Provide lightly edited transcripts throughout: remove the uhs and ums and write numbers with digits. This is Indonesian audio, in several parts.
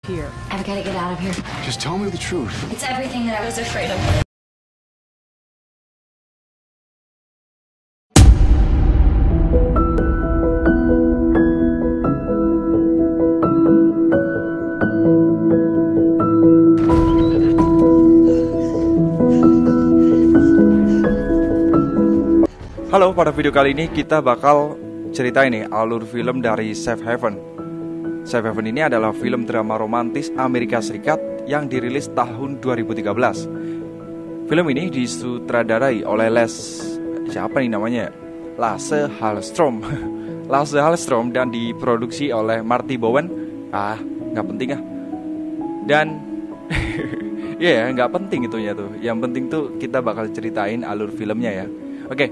here. I've got to get out of here. Just tell me the truth. It's everything that I was afraid of. Halo, pada video kali ini kita bakal ceritain nih alur film dari Safe Haven. Safe Haven ini adalah film drama romantis Amerika Serikat yang dirilis tahun 2013. Film ini disutradarai oleh Lasse Hallström Lasse Hallström dan diproduksi oleh Marty Bowen. Nggak penting ah. Dan nggak penting itunya tuh. Yang penting tuh kita bakal ceritain alur filmnya ya. Oke,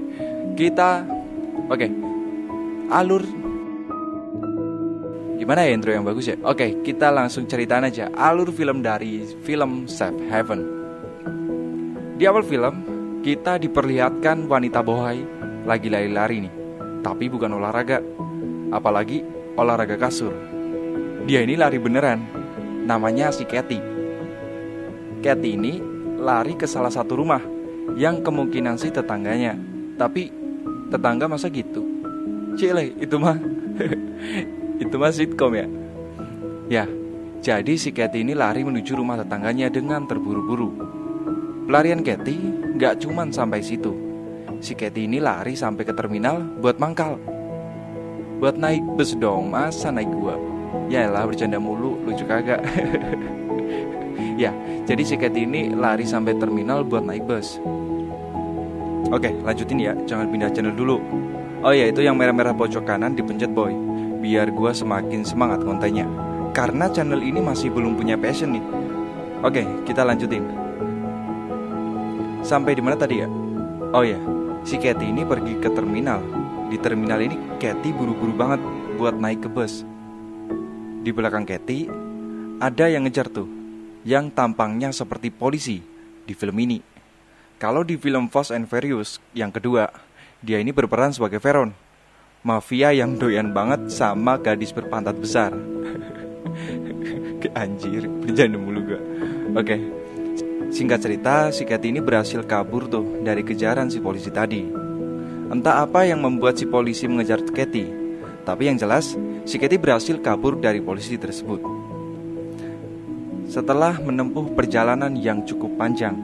alur gimana ya intro yang bagus ya? Oke, kita langsung ceritain aja alur film dari film Safe Haven. Di awal film, kita diperlihatkan wanita bohai lagi lari-lari nih, tapi bukan olahraga, apalagi olahraga kasur. Dia ini lari beneran, namanya si Katie. Katie ini lari ke salah satu rumah yang kemungkinan sih tetangganya. Tapi tetangga masa gitu? Cile, itu mah itu mah sitcom ya. Ya, jadi si Katie ini lari menuju rumah tetangganya dengan terburu-buru. Pelarian Katie gak cuman sampai situ. Si Katie ini lari sampai ke terminal buat mangkal. Buat naik bus dong, masa naik gua? Yaelah, bercanda mulu, lucu kagak. Ya, jadi si Katie ini lari sampai terminal buat naik bus. Oke, lanjutin ya, jangan pindah channel dulu. Oh ya, itu yang merah-merah pojok kanan dipencet boy, biar gua semakin semangat kontennya. Karena channel ini masih belum punya passion nih. Oke, kita lanjutin. Sampai di mana tadi ya? Oh ya, si Katie ini pergi ke terminal. Di terminal ini Katie buru-buru banget buat naik ke bus. Di belakang Katie ada yang ngejar tuh, yang tampangnya seperti polisi di film ini. Kalau di film Fast and Furious yang kedua, dia ini berperan sebagai Veron, mafia yang doyan banget sama gadis berpantat besar. Anjir, bercanda mulu gua. Oke, singkat cerita, si Katie ini berhasil kabur tuh dari kejaran si polisi tadi. Entah apa yang membuat si polisi mengejar Katie, tapi yang jelas si Katie berhasil kabur dari polisi tersebut. Setelah menempuh perjalanan yang cukup panjang,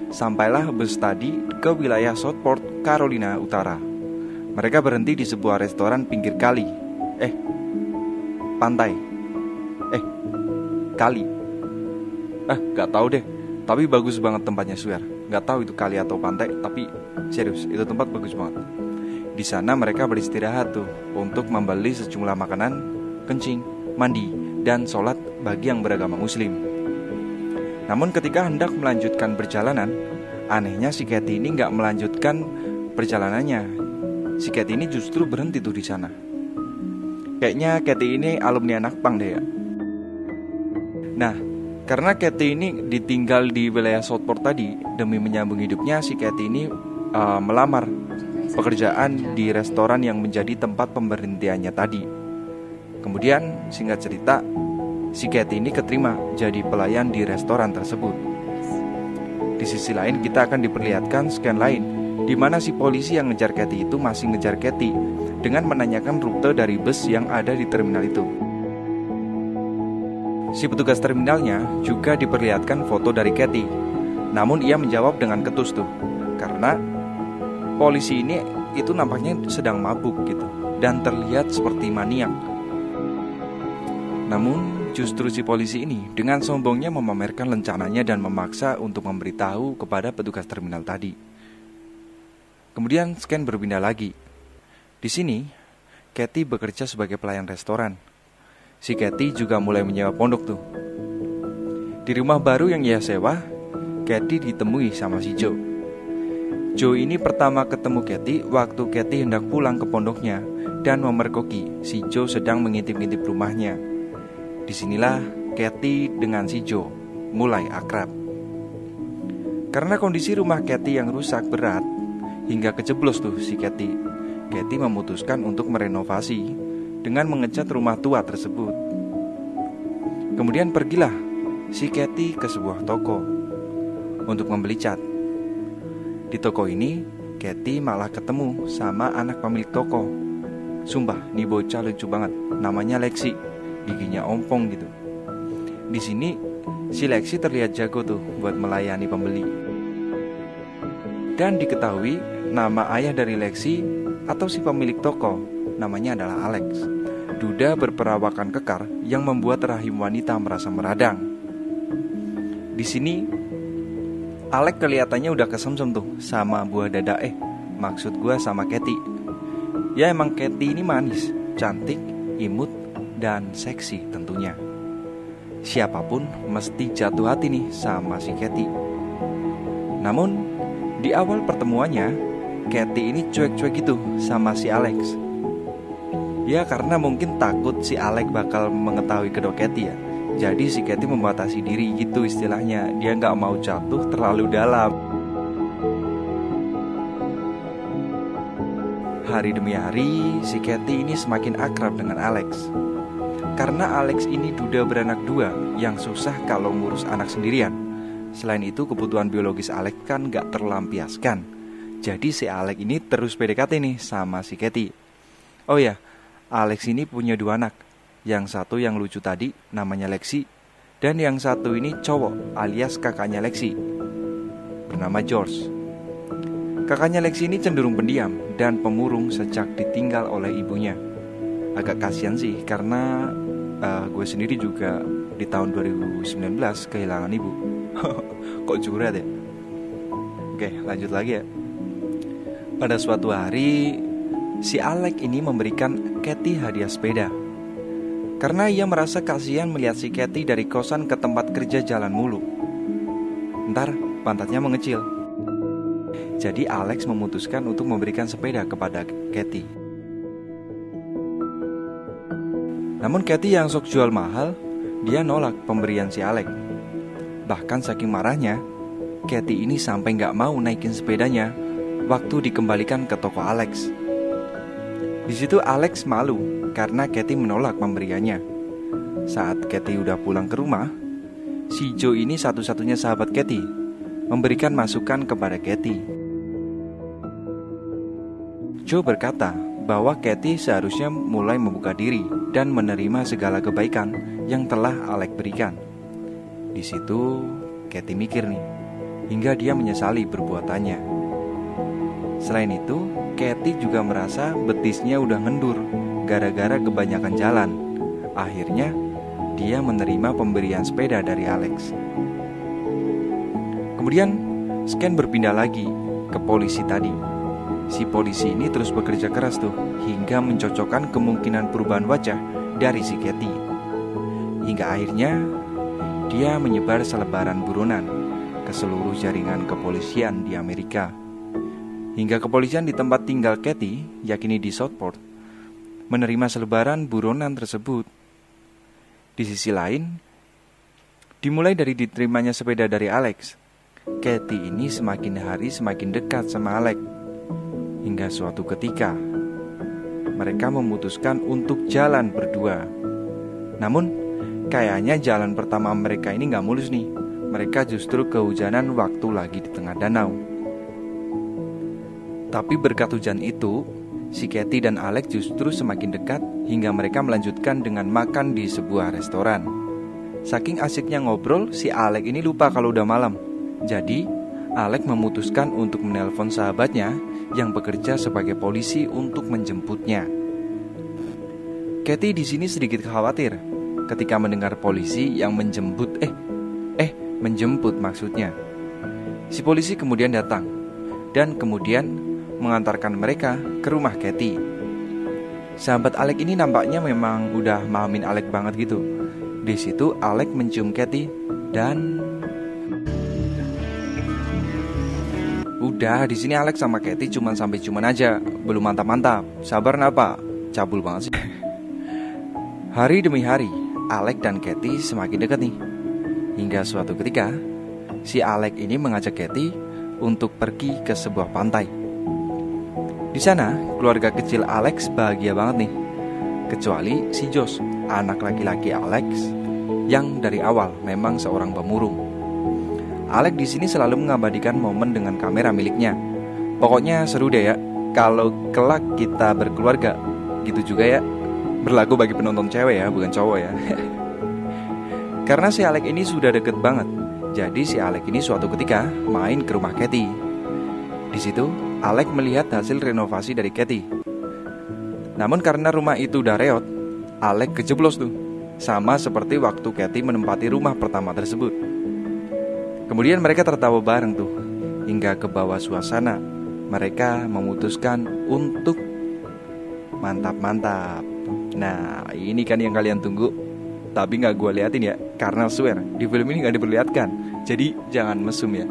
sampailah bus tadi ke wilayah Southport, Carolina Utara. Mereka berhenti di sebuah restoran pinggir kali. Kali. Gak tahu deh. Tapi bagus banget tempatnya, swear. Gak tahu itu kali atau pantai, tapi serius, itu tempat bagus banget. Di sana mereka beristirahat tuh untuk membeli sejumlah makanan, kencing, mandi, dan sholat bagi yang beragama Muslim. Namun ketika hendak melanjutkan perjalanan, anehnya si Katie ini gak melanjutkan perjalanannya. Si Katie ini justru berhenti tuh di sana. Kayaknya Katie ini alumni anak pang deh ya. Nah, karena Katie ini ditinggal di wilayah Southport tadi, demi menyambung hidupnya, si Katie ini melamar pekerjaan di restoran yang menjadi tempat pemberhentiannya tadi. Kemudian singkat cerita, si Katie ini keterima jadi pelayan di restoran tersebut. Di sisi lain kita akan diperlihatkan scan lain, di mana si polisi yang ngejar Katie itu masih ngejar Katie dengan menanyakan rute dari bus yang ada di terminal itu. Si petugas terminalnya juga diperlihatkan foto dari Katie. Namun ia menjawab dengan ketus tuh, karena polisi ini itu nampaknya sedang mabuk gitu dan terlihat seperti maniak. Namun justru si polisi ini dengan sombongnya memamerkan lencananya dan memaksa untuk memberitahu kepada petugas terminal tadi. Kemudian scan berpindah lagi. Di sini, Katie bekerja sebagai pelayan restoran. Si Katie juga mulai menyewa pondok tuh. Di rumah baru yang ia sewa, Katie ditemui sama si Joe. Joe ini pertama ketemu Katie waktu Katie hendak pulang ke pondoknya dan memergoki si Joe sedang mengintip-intip rumahnya. Disinilah Katie dengan si Joe mulai akrab. Karena kondisi rumah Katie yang rusak berat hingga kejeblos tuh si Katie memutuskan untuk merenovasi dengan mengecat rumah tua tersebut. Kemudian pergilah si Katie ke sebuah toko untuk membeli cat. Di toko ini, Katie malah ketemu sama anak pemilik toko. Sumpah, nih bocah lucu banget. Namanya Lexi, giginya ompong gitu. Di sini, si Lexi terlihat jago tuh buat melayani pembeli. Dan diketahui nama ayah dari Lexi atau si pemilik toko namanya adalah Alex, duda berperawakan kekar yang membuat rahim wanita merasa meradang. Di sini Alex kelihatannya udah kesemsem tuh sama buah dada, maksud gue sama Katie. Ya emang Katie ini manis, cantik, imut, dan seksi tentunya. Siapapun mesti jatuh hati nih sama si Katie. Namun di awal pertemuannya, Katie ini cuek-cuek gitu sama si Alex. Ya karena mungkin takut si Alex bakal mengetahui kedok Katie ya. Jadi si Katie membatasi diri gitu istilahnya. Dia gak mau jatuh terlalu dalam. Hari demi hari, si Katie ini semakin akrab dengan Alex. Karena Alex ini duda beranak dua yang susah kalau ngurus anak sendirian. Selain itu kebutuhan biologis Alex kan gak terlampiaskan. Jadi si Alex ini terus PDKT nih sama si Katie. Oh ya, Alex ini punya dua anak. Yang satu yang lucu tadi namanya Lexi, dan yang satu ini cowok alias kakaknya Lexi, bernama George. Kakaknya Lexi ini cenderung pendiam dan pemurung sejak ditinggal oleh ibunya. Agak kasihan sih karena gue sendiri juga di tahun 2019 kehilangan ibu. Kok curhat ya? Oke, lanjut lagi ya. Pada suatu hari, si Alex ini memberikan Katie hadiah sepeda. Karena ia merasa kasihan melihat si Katie dari kosan ke tempat kerja jalan mulu. Ntar pantatnya mengecil. Jadi Alex memutuskan untuk memberikan sepeda kepada Katie. Namun Katie yang sok jual mahal, dia nolak pemberian si Alex. Bahkan saking marahnya, Katie ini sampai gak mau naikin sepedanya waktu dikembalikan ke toko Alex. Di situ Alex malu karena Katie menolak pemberiannya. Saat Katie udah pulang ke rumah, si Joe ini satu-satunya sahabat Katie memberikan masukan kepada Katie. Joe berkata bahwa Katie seharusnya mulai membuka diri dan menerima segala kebaikan yang telah Alex berikan. Di situ Katie mikir nih, hingga dia menyesali perbuatannya. Selain itu, Katie juga merasa betisnya udah ngendur gara-gara kebanyakan jalan. Akhirnya, dia menerima pemberian sepeda dari Alex. Kemudian, Scan berpindah lagi ke polisi tadi. Si polisi ini terus bekerja keras tuh, hingga mencocokkan kemungkinan perubahan wajah dari si Katie. Hingga akhirnya, dia menyebar selebaran buronan ke seluruh jaringan kepolisian di Amerika. Hingga kepolisian di tempat tinggal Katie, yakni di Southport, menerima selebaran buronan tersebut. Di sisi lain, dimulai dari diterimanya sepeda dari Alex, Katie ini semakin hari semakin dekat sama Alex. Hingga suatu ketika, mereka memutuskan untuk jalan berdua. Namun, kayaknya jalan pertama mereka ini gak mulus nih. Mereka justru kehujanan waktu lagi di tengah danau. Tapi berkat hujan itu, si Katie dan Alex justru semakin dekat hingga mereka melanjutkan dengan makan di sebuah restoran. Saking asiknya ngobrol, si Alex ini lupa kalau udah malam. Jadi, Alex memutuskan untuk menelpon sahabatnya yang bekerja sebagai polisi untuk menjemputnya. Katie di sini sedikit khawatir ketika mendengar polisi yang menjemput maksudnya. Si polisi kemudian datang dan kemudian mengantarkan mereka ke rumah Katie. Sahabat Alex ini nampaknya memang udah mahamin Alex banget gitu. Di situ Alex mencium Katie dan udah di sini Alex sama Katie cuman sampai cuman aja, belum mantap-mantap. Sabar napa? Cabul banget sih. Hari demi hari, Alex dan Katie semakin dekat nih. Hingga suatu ketika, si Alex ini mengajak Katie untuk pergi ke sebuah pantai. Di sana, keluarga kecil Alex bahagia banget nih. Kecuali si Josh, anak laki-laki Alex, yang dari awal memang seorang pemurung. Alec di sini selalu mengabadikan momen dengan kamera miliknya. Pokoknya seru deh ya, kalau kelak kita berkeluarga. Gitu juga ya, berlaku bagi penonton cewek ya, bukan cowok ya. Karena si Alec ini sudah deket banget. Jadi si Alec ini suatu ketika main ke rumah Katie. Di situ Alec melihat hasil renovasi dari Katie. Namun karena rumah itu udah reot, Alec kejeblos tuh. Sama seperti waktu Katie menempati rumah pertama tersebut. Kemudian mereka tertawa bareng tuh, hingga ke bawah suasana. Mereka memutuskan untuk mantap-mantap. Nah, ini kan yang kalian tunggu. Tapi gak gue liatin ya, karena swear di film ini gak diperlihatkan. Jadi jangan mesum ya.